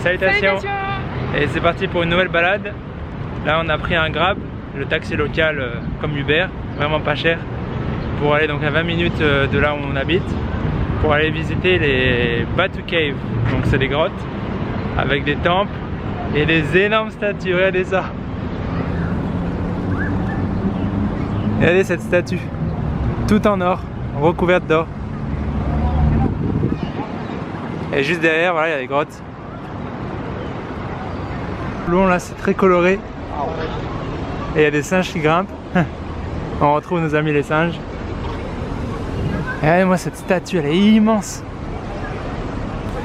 Salutations. Et c'est parti pour une nouvelle balade. Là on a pris un Grab, le taxi local comme Uber, vraiment pas cher, pour aller donc à 20 minutes de là où on habite, pour aller visiter les Batu Caves. Donc c'est des grottes avec des temples et des énormes statues, regardez ça. Regardez cette statue, tout en or, recouverte d'or. Et juste derrière, voilà, il y a des grottes. Long là, c'est très coloré. Et il y a des singes qui grimpent. On retrouve nos amis les singes. Et regardez moi cette statue, elle est immense.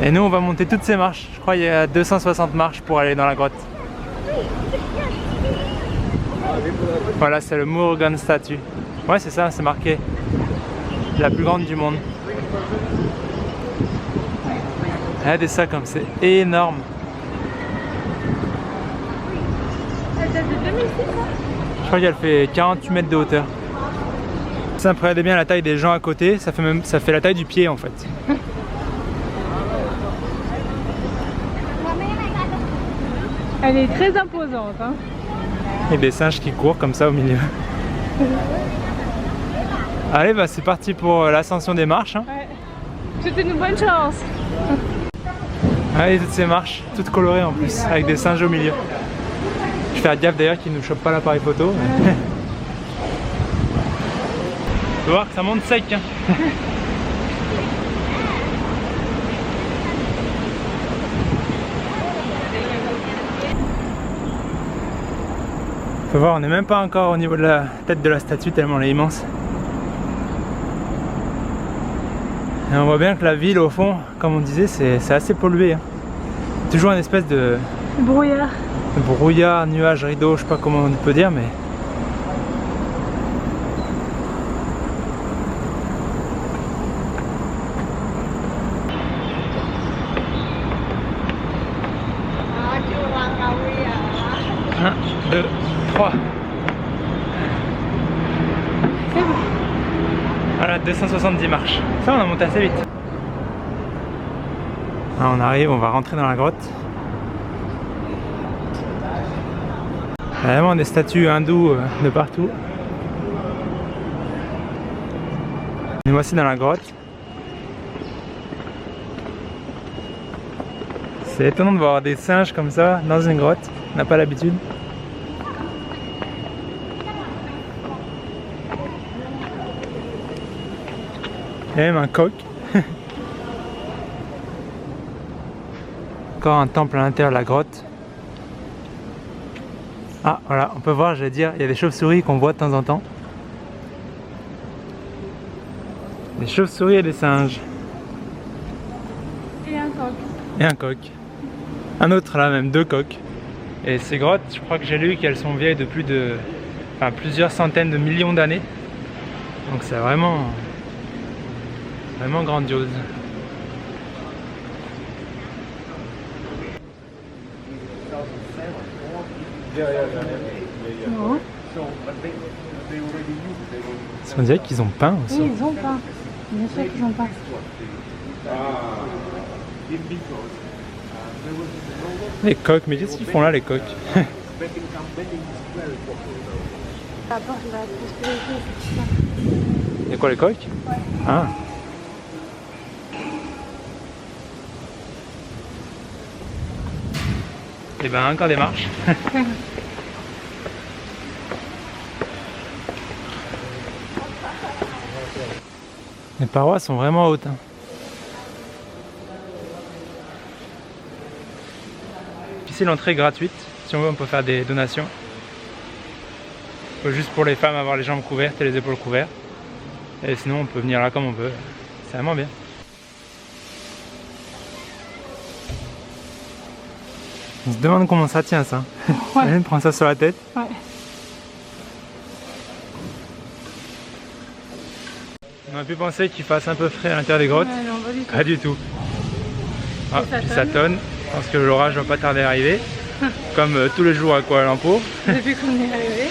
Et nous on va monter toutes ces marches. Je crois qu'il y a 260 marches pour aller dans la grotte. Voilà, c'est le Murugan statue. Ouais, c'est ça, c'est marqué. La plus grande du monde. Regardez ça comme c'est énorme. Je crois qu'elle fait 48 mètres de hauteur. Ça, regardez bien la taille des gens à côté, ça fait la taille du pied en fait. Elle est très imposante. Hein. Et des singes qui courent comme ça au milieu. Allez, bah c'est parti pour l'ascension des marches. Hein. Ouais. C'était une bonne chance. Allez, toutes ces marches, toutes colorées en plus, avec des singes au milieu. Je fais gaffe d'ailleurs qu'ils ne chopent pas l'appareil photo. Faut voir que ça monte sec. Hein. Faut voir, on n'est même pas encore au niveau de la tête de la statue tellement elle est immense. Et on voit bien que la ville au fond, comme on disait, c'est assez pollué. Hein. Toujours une espèce de brouillard. Brouillard, nuage, rideau, je sais pas comment on peut dire, mais un, deux, trois. C'est bon. Voilà, 270 marches. Ça, on a monté assez vite. Là, on arrive, on va rentrer dans la grotte. Il y a vraiment des statues hindoues de partout. Et voici dans la grotte. C'est étonnant de voir des singes comme ça dans une grotte. On n'a pas l'habitude. Il y a même un coq. Encore un temple à l'intérieur de la grotte. Ah voilà, on peut voir, j'allais dire, il y a des chauves-souris qu'on voit de temps en temps. Des chauves-souris et des singes. Et un coq. Et un coq. Un autre là même, deux coqs. Et ces grottes, je crois que j'ai lu qu'elles sont vieilles de plusieurs centaines de millions d'années. Donc c'est vraiment grandiose. Non. On dirait qu'ils ont peint aussi. Oui, ils ont peint. Bien sûr qu'ils ont peint. Les coqs, mais qu'est-ce qu'ils font là les coqs? Ça apporte la prospérité, c'est ça. Et quoi les coqs? Ouais. Ah. Et ben encore des marches. Les parois sont vraiment hautes. Hein. Ici l'entrée est gratuite. Si on veut on peut faire des donations. Il faut juste pour les femmes avoir les jambes couvertes et les épaules couvertes. Et sinon on peut venir là comme on veut. C'est vraiment bien. On se demande comment ça tient ça. Ouais. Elle prend ça sur la tête. Ouais. On a pu penser qu'il fasse un peu frais à l'intérieur des grottes. Ouais, non, pas du tout. Pas du tout. Ah, ça puis ça tonne. Je pense que l'orage va pas tarder à arriver. Comme tous les jours à Kuala Lumpur. Depuis qu'on est arrivé.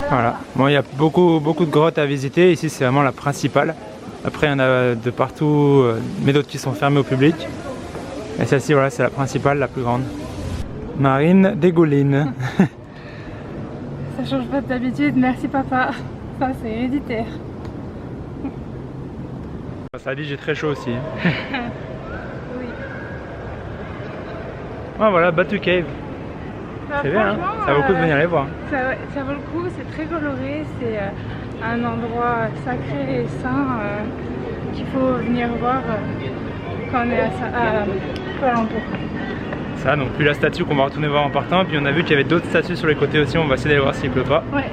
Voilà. Bon, il y a beaucoup de grottes à visiter. Ici, c'est vraiment la principale. Après, il y en a de partout, mais d'autres qui sont fermées au public. Et celle-ci, voilà, c'est la principale, la plus grande. Marine Desgoulines. Ça change pas d'habitude, merci papa. Ça c'est héréditaire. Ça dit j'ai très chaud aussi. Oui. Ah voilà, Batu Cave. Bah, C'est bien, hein, ça vaut le coup de venir les voir. Ça vaut le coup, c'est très coloré, c'est un endroit sacré et saint qu'il faut venir voir quand on est à Kuala Lumpur. Ça, donc puis la statue qu'on va retourner voir en partant, puis on a vu qu'il y avait d'autres statues sur les côtés aussi, on va essayer d'aller voir s'il pleut pas. Ouais.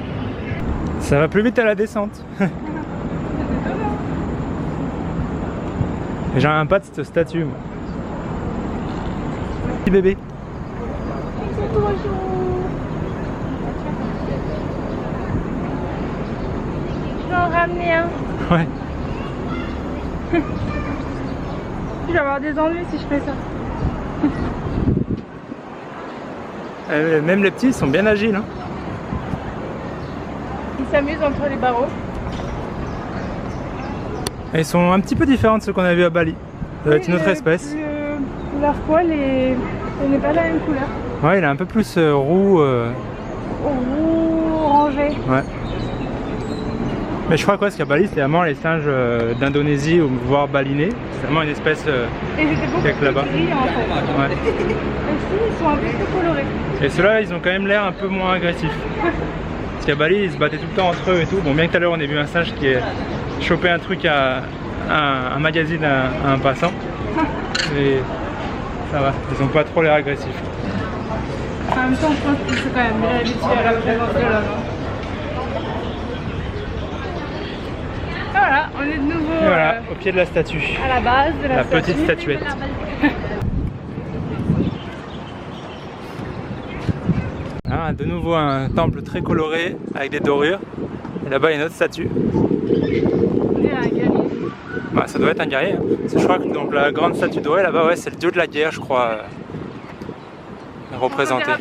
Ça va plus vite à la descente. J'ai un pas de cette statue, moi. Petit bébé. Je vais en ramener un. Ouais. Je vais avoir des ennuis si je fais ça. Même les petits ils sont bien agiles. Hein. Ils s'amusent entre les barreaux. Et ils sont un petit peu différents de ceux qu'on a vu à Bali. Ça doit être une autre espèce. Leur poil n'est pas la même couleur. Ouais, il est un peu plus roux. Roux, orangé. Ouais. Mais je crois quoi, parce qu'à Bali, c'est vraiment les singes d'Indonésie ou voire balinais. C'est vraiment une espèce Et j'étais beaucoup plus là-bas. gris en fait. Ouais. Ici, ils sont un peu plus colorés. Et ceux-là, ils ont quand même l'air un peu moins agressifs. Parce qu'à Bali, ils se battaient tout le temps entre eux et tout. Bon, bien que tout à l'heure, on ait vu un singe qui a chopé un truc à un magazine à un passant. Et ça va, ils ont pas trop l'air agressifs. En même temps, je pense qu'ils sont quand même bien habitués à la présence de l'homme. Voilà, on est de nouveau Et voilà, au pied de la statue. à la base de la petite statuette. Ah, de nouveau un temple très coloré avec des dorures. Et là-bas, il y a une autre statue. On dirait un guerrier. Bah, ça doit être un guerrier. Hein. Je crois que donc, la grande statue dorée là-bas, ouais, c'est le dieu de la guerre, je crois, représenté.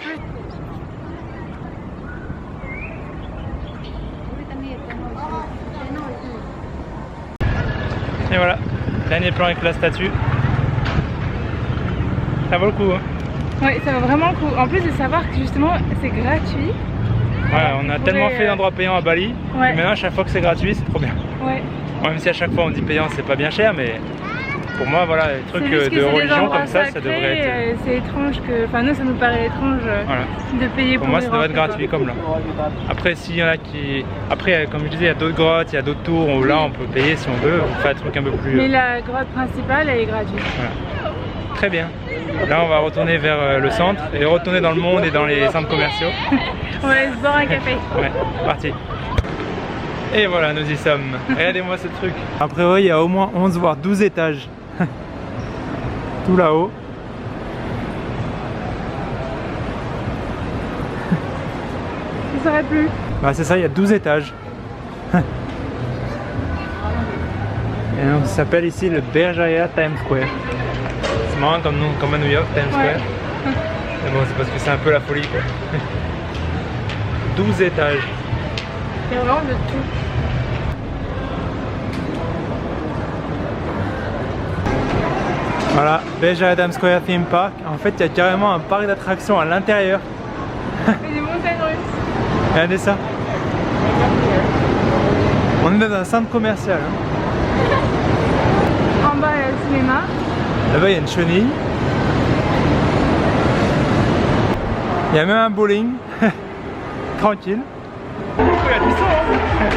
Et voilà, dernier plan avec la statue. Ça vaut le coup. Hein. Oui, ça vaut vraiment le coup. En plus de savoir que justement c'est gratuit. Ouais, on a tellement fait d'endroits payants à Bali. Ouais. Et maintenant, à chaque fois que c'est gratuit, c'est trop bien. Ouais. Même si à chaque fois on dit payant, c'est pas bien cher, mais pour moi, voilà, les trucs de religion comme ça devrait être. C'est étrange que. Enfin, nous, ça nous paraît étrange Voilà. de payer pour. Pour moi, ça devrait être gratuit comme là. Après, s'il y en a qui. Après, comme je disais, il y a d'autres grottes, il y a d'autres tours où là on peut payer si on veut, on fait un truc un peu plus. Mais la grotte principale, elle est gratuite. Voilà. Très bien. Là, on va retourner vers le centre et retourner dans le monde et dans les centres commerciaux. On va aller se boire un café. Ouais, parti. Et voilà, nous y sommes. Regardez-moi ce truc. A priori, il y a au moins 11 voire 12 étages. Tout là-haut. Je saurais plus. Bah c'est ça, il y a 12 étages. Et donc, ça s'appelle ici le Berjaya Times Square. C'est marrant comme à New York, Times Square. Mais bon, c'est parce que c'est un peu la folie quoi. 12 étages. Il y a vraiment de tout. Voilà, Berjaya Times Square Theme Park. En fait, il y a carrément un parc d'attractions à l'intérieur. Et des montagnes russes. Regardez ça. On est dans un centre commercial. Hein. En bas, il y a le cinéma. Là-bas, il y a une chenille. Il y a même un bowling. Tranquille. Il y a du son, hein.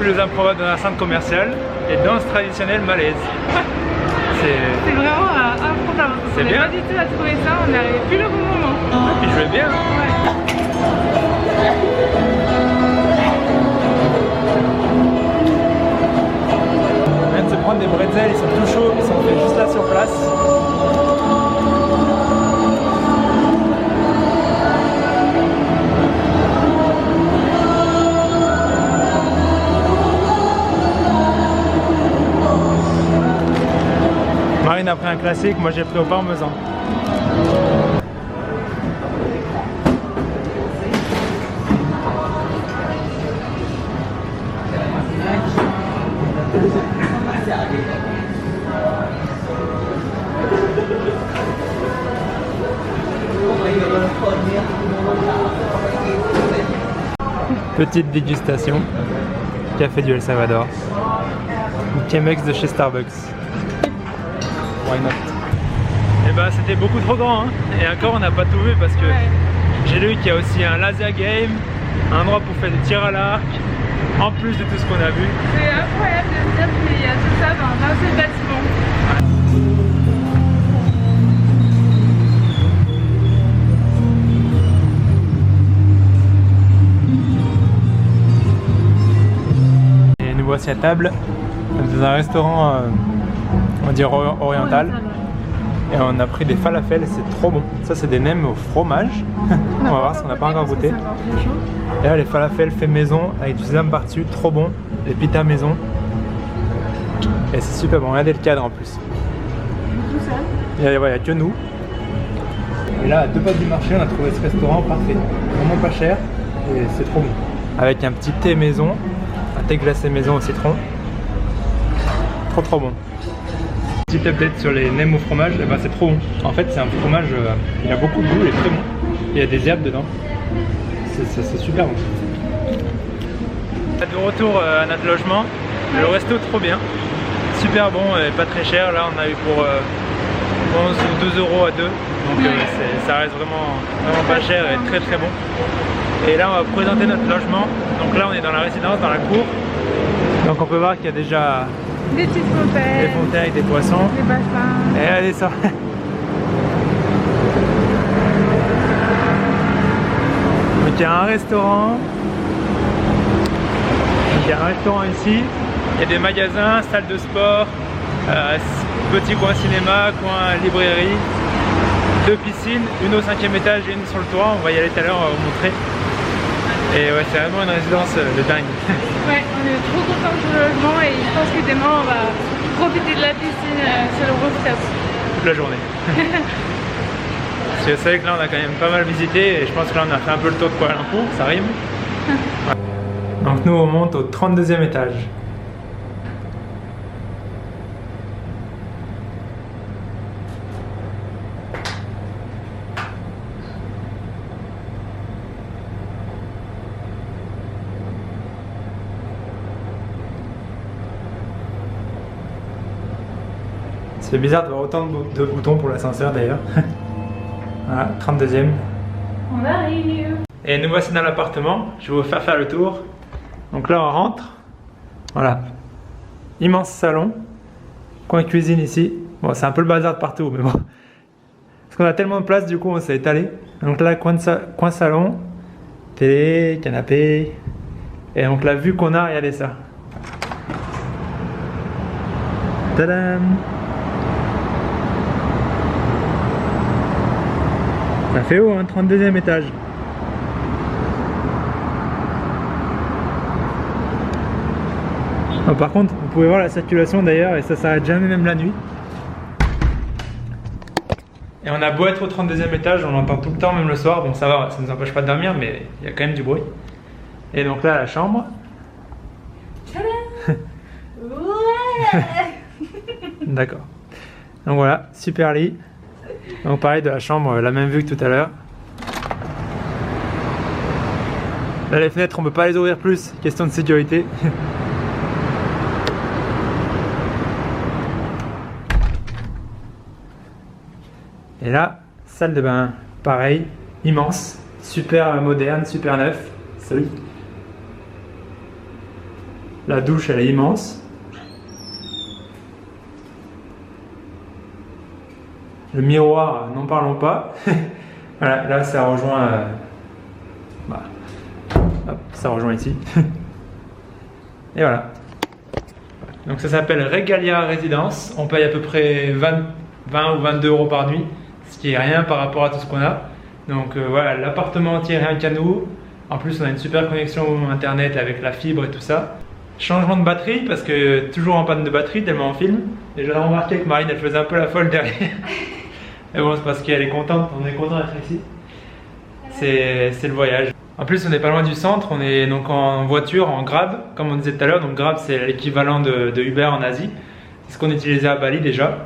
plus improbable dans un centre commercial et danse traditionnelle malaise. C'est vraiment improbable. C'est bien. On n'a pas du tout à trouver ça, on n'arrivait plus le bon moment. Il jouait bien. Ouais. On vient de se prendre des bretzels, ils sont tout chauds, ils sont faits juste là sur place. Marine a pris un classique, moi j'ai pris au parmesan. Petite dégustation, café du El Salvador, ou Chemex de chez Starbucks. Why not? Et bah c'était beaucoup trop grand, hein. Et encore on n'a pas tout vu parce que j'ai lu qu'il y a aussi un laser game, un endroit pour faire des tirs à l'arc, en plus de tout ce qu'on a vu. C'est incroyable de se dire qu'il y a tout ça dans un seul bâtiment. Et nous voici à table dans un restaurant on dirait oriental. Et on a pris des falafels, c'est trop bon. Ça c'est des nems au fromage. On va voir si on n'a pas encore goûté. Et là les falafels faits maison avec du sésame par-dessus, trop bon. Les pitas maison. Et c'est super bon, regardez le cadre en plus. Il n'y a que nous. Et là à 2 pas du marché on a trouvé ce restaurant parfait. Vraiment pas cher et c'est trop bon. Avec un petit thé maison, un thé glacé maison au citron. Trop bon. Petite update sur les nems au fromage, eh ben, c'est trop bon. En fait c'est un fromage, il a beaucoup de goût, il est très bon. Il y a des herbes dedans. C'est super bon. De retour à notre logement, le resto trop bien. Super bon et pas très cher. Là on a eu pour 11 ou 12 euros à deux. Donc ça reste vraiment pas cher et très bon. Et là on va présenter notre logement. Donc là on est dans la résidence, dans la cour. Donc on peut voir qu'il y a déjà des petites fontaines. Des fontaines avec des poissons. Des bassins. Et allez ça. Donc il y a un restaurant. Il y a un restaurant ici. Il y a des magasins, salle de sport, petit coin cinéma, coin librairie, 2 piscines, une au 5e étage et une sur le toit. On va y aller tout à l'heure, on va vous montrer. Et ouais, c'est vraiment une résidence de dingue. Ouais, on est trop contents du logement et je pense que demain on va profiter de la piscine sur le rooftop. Toute la journée. Parce que c'est vrai que là on a quand même pas mal visité et je pense que là on a fait un peu le tour de Kuala Lumpur, ça rime. Ouais. Donc nous on monte au 32e étage. C'est bizarre de voir autant de boutons pour l'ascenseur d'ailleurs. Voilà, 32e. On arrive. Et nous voici dans l'appartement. Je vais vous faire le tour. Donc là on rentre. Voilà. Immense salon. Coin cuisine ici. Bon c'est un peu le bazar de partout mais bon. Parce qu'on a tellement de place du coup on s'est étalé. Donc là coin salon. Télé, canapé. Et donc la vue qu'on a, regardez ça. Tadam! Ça fait haut, hein, 32e étage. Oh, par contre, vous pouvez voir la circulation d'ailleurs et ça s'arrête jamais même la nuit. Et on a beau être au 32e étage, on l'entend tout le temps, même le soir. Bon ça va, ça ne nous empêche pas de dormir, mais il y a quand même du bruit. Et donc là, la chambre. Ouais. D'accord. Donc voilà, super lit. Donc pareil de la chambre, la même vue que tout à l'heure. Là les fenêtres on peut pas les ouvrir plus, question de sécurité. Et là, salle de bain, pareil, immense, super moderne, super neuf. Salut. La douche, elle est immense. Le miroir, n'en parlons pas. Voilà, là ça rejoint... hop, ça rejoint ici. Et voilà. Donc ça s'appelle Regalia Résidence. On paye à peu près 20 ou 22 euros par nuit, ce qui est rien par rapport à tout ce qu'on a. Donc voilà, l'appartement entier rien qu'à nous. En plus on a une super connexion internet avec la fibre et tout ça. Changement de batterie parce que toujours en panne de batterie tellement on filme. Et j'ai remarqué que Marine elle faisait un peu la folle derrière. Mais bon, c'est parce qu'elle est contente, on est content d'être ici. C'est le voyage. En plus on n'est pas loin du centre, on est donc en voiture, en Grab, comme on disait tout à l'heure. Donc Grab c'est l'équivalent de Uber en Asie. C'est ce qu'on utilisait à Bali déjà.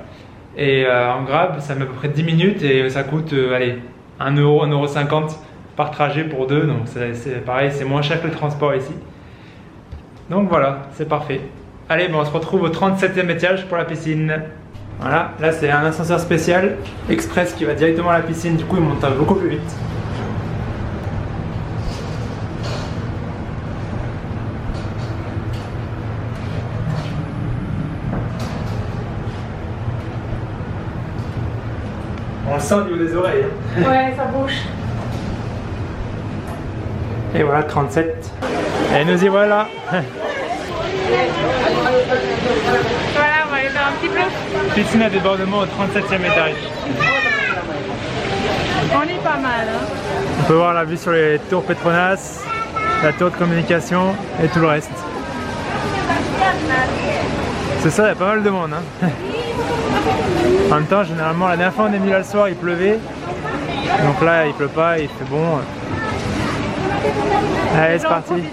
Et en Grab ça met à peu près 10 minutes et ça coûte allez, 1 euro, 1,50 € par trajet pour deux. Donc c'est pareil, c'est moins cher que le transport ici. Donc voilà, c'est parfait. Allez, bon, on se retrouve au 37e étage pour la piscine. Voilà, là c'est un ascenseur spécial express qui va directement à la piscine, du coup il monte beaucoup plus vite. On le sent au niveau des oreilles. Ouais, ça bouge. Et voilà, 37. Et nous y voilà. Voilà, on va aller faire un petit peu. Piscine à débordement au 37e étage. On est pas mal. Hein. On peut voir la vue sur les tours Petronas, la tour de communication et tout le reste. C'est ça, il y a pas mal de monde. Hein. En même temps, généralement, la dernière fois on est venu là le soir, il pleuvait. Donc là, il pleut pas, il fait bon. Allez, c'est parti.